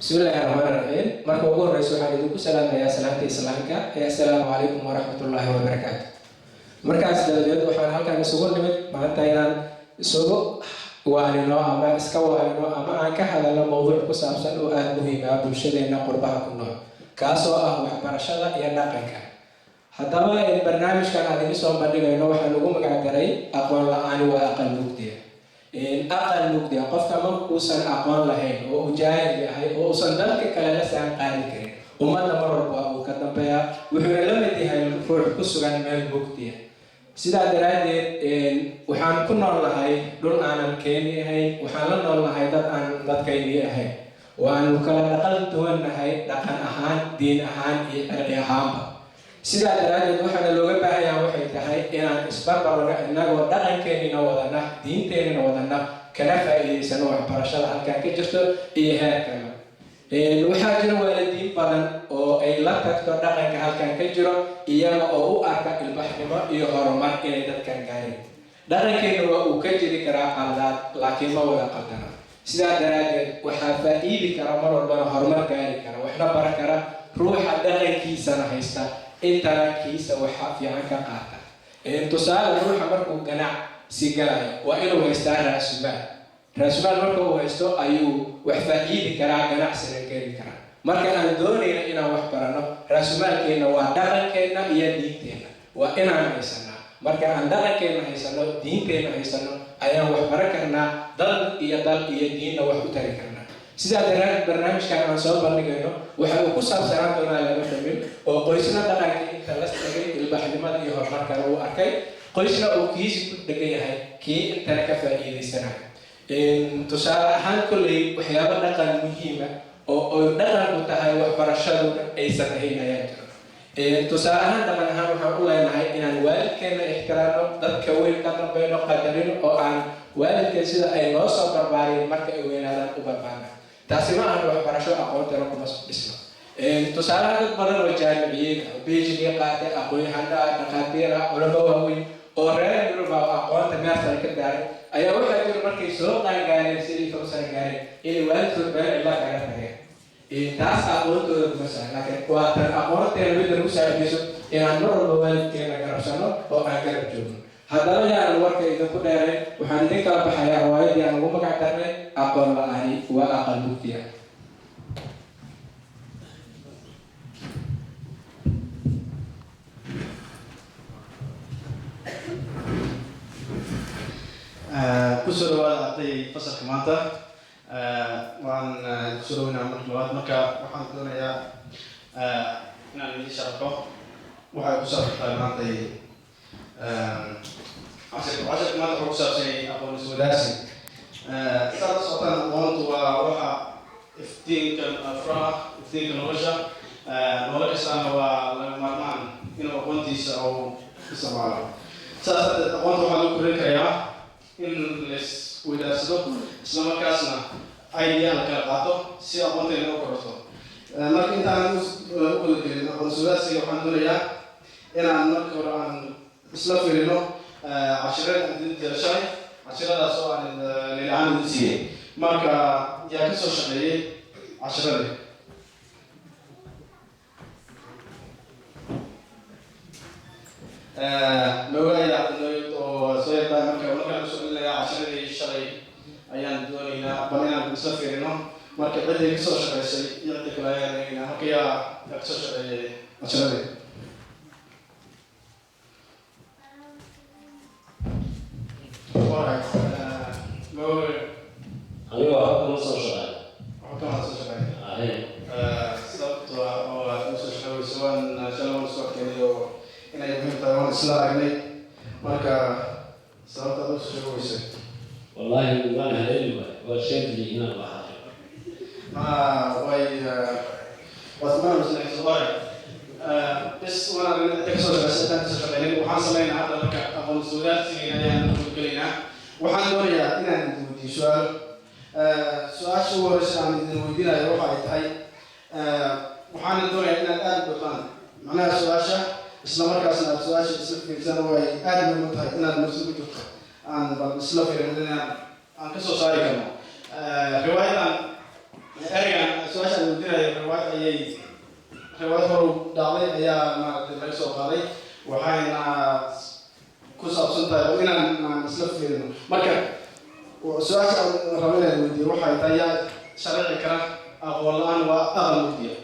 بسم الله الرحمن الرحيم. marka ugu horeyso waxaan idinku salaamayaa salaanta islaamka ee assalaamu calaykum waraxmatullaahi wabarakaatu. markaas dabadeed waxaan halkan isugu nimid maanta inaan isugu waanino ama iska waanino ama aan ka hadalno mowduuc ku saabsan oo aad muhiim ah bulshadeena qurbaha ku nool kaasoo ah waxbarashada iyo dhaqanka. haddaba barnaamijkan aan idin soo bandhigayno waxaan ugu magac daray aqoon la'aani waa aqal mugdiya. aqal mugdiya qofka markuusan aqoon lahayn oo uu jaahil yahay oo uusan dalka kale la saan qaadi karin ummadda mar walba uu ka dambeeya wuxuuna la mid yahay ruux ku sugan meel mugdiya. sidaa daraaddeed waxaan ku noolnahay dhul aanan keeni ahayn, waxaan la noolnahay dad aan dadkaynii ahayn, waanu kala dhaqan duwannahay dhaqan ahaan, diin ahaan iyo cirqi ahaanba. sidaa daraaddeed waxaana looga baahanyaa waxay tahay inaan isbarbarno innagoo dhaqankeennina wadana diinteennina wadana kana faa'iidaysano waxbarashada halkan ka jirto iyo heerkana. waxaa jira waalidiin badan oo ay la tagto dhaqanka halkan ka jiro iyaga oo u arka ilbaxnimo iyo horumar inay dadkan gaareen. dhaqankeenna waa uu ka jiri karaa qaldaad laakiin ma wada qaldana. sidaa daraaddeed waxaa faa'iidi kara mar walbana horumar gaari kara waxna bara kara ruuxa dhaqankiisana haysta intana kiisa waxaa fiican ka qaata. tusaale ruuxa markuu ganacsi galayo waa inuu haystaa raasumaal. raasumaal marka uu haysto ayuu wax faa'iidi karaa ganacsina geli karaa. marka aan doonayna inaan wax barano raasumaalkeenna waa dhaqankeenna iyo diinteenna waa inaan haysanaa. marka aan dhaqankeenna haysano diinteenna haysano ayaan wax baran karnaa dal iyo diinna wax u tari karnaa. sidaa daraaddeed barnaamijkan aan soo bandhigayno waxa uu ku saabsanaan doonaa laba famil oo qoysna dhaqanka inta la tagay ilbaxnimada iyo horumarkana uu arkay, qoysna uu kiisi ku dhegan yahay kii intana ka faa'iidaysanayo. tusaale ahaan kolley waxyaabo dhaqan muhiima oo dhaqan u tahay waxbarashaduna aysan ahayn ayaa jiro. tusaale ahaan dhaqan ahaan waxaan u leenahay inaan waalidkeena ixtiraamno, dadka weyn ka dambayno qadarino oo aan waalidkeen sida ay noo soo barbaariyeen marka ay weynaadaan u barbaarna. taasi ma ahan waxbarasho aqoontana kuma dhisno. tusaalaha dad badan oo jaamiciyiin PhD qaatay, aqoon-yahano ah, dhaqaatiir ah, culamo waaweyn oo reer Yurub ah oo aqoonta meel sare ka gaaray ayaa waxaa jira markay soo qaangaareen sidii soo sare gaareen inay waalidkood meel cidla kaga tageen. taas aqoontooda kuma sahlan laakiin waa tan aqoonteena mid lagu saacidayso inaan mar walba waalidkeena garabsano oo aan garab joogno. haddaba yaan warka idinku dheeray waxaan idin kala baxayaa riwaayadii aan ugu magac darnay aqoon la'aani waa aqal mugdiya. kusoo dhawaada arday fasalka maanta waan kusoo dhaweynaa marka labaad. marka waxaan doonayaa inaan idin sharxo waxay ku saabsantahay maantay casharka maanta wuxuu ku saabsanyay aqoon iswadaarsi. saad la socotaan aqoontu waa waxa iftiinka furaha iftiinka nolosha. nolol kastaana waa laga maarmaan inuu aqoontiisa uu isticmaalo. saas darteed aqoonta waxaa lagu korin karayaa in las wadaarsado isla markaasna idea la kala qaato si aqoonteena u korato. marka intaan u wada gelin aqoon iswadaarsiga waxaan doonayaa inaan marka hore aan isla fiirino cashirada aan idin dirashay cashiradaas oo aan leelahaan idin siiyey. marka yaa ka soo shaqeeyey cashiradii. noogayaa oo soo yartaa markaan usoo celinayaa cashiradii shalay ayaan doonaynaa bal inaan isla fiirino marka ciddii kasoo shaqeysay iyo ciddii kale ayaan eegaynaa marka yaa kasoo shaqeeyay cashiradii. aniga waxba kama soo shaqeyn. waxba kama soo shaqeyn. sababto oo aad usoo shaqeynayso waan shalay waan soo keenay oo inay muhiim tahay waan isla aragnay. marka sababta aad usoo shaqeynayso wallahi waan haleeli waa sheegay inaan la hadlo. way wasmaan muslixiin hore bes waan inta kasoo shaqeysay kasoo shaqeynay waxaan sameynaa hadda marka aqoon iswadaarsiga ayaan ku gelaynaa. waxaan doonayaa inaan idin weydiiyo su'aal. su-aasha ugu horeysa aan idin weydiinayo waxa ay tahay waxaan doonayaa inaad aad u dhaqaan macnaha su-aasha isla markaasna aad su-aasha isla fiirsan oo ay aad muhiim u tahay inaad nafsi ku jirto aan bal isla fiirin aan kasoo saari karno. riwaayadan ereygan su-aasha riwaayad hore dhacday ayaa maaragtay laga soo qaaday waxayna ku saabsan tahay inaan isla fiirino marka su-aasha aan rabo inaan weydiiyo waxay tahay yaa sharci kara aqoon la-aan waa aqal mugdiya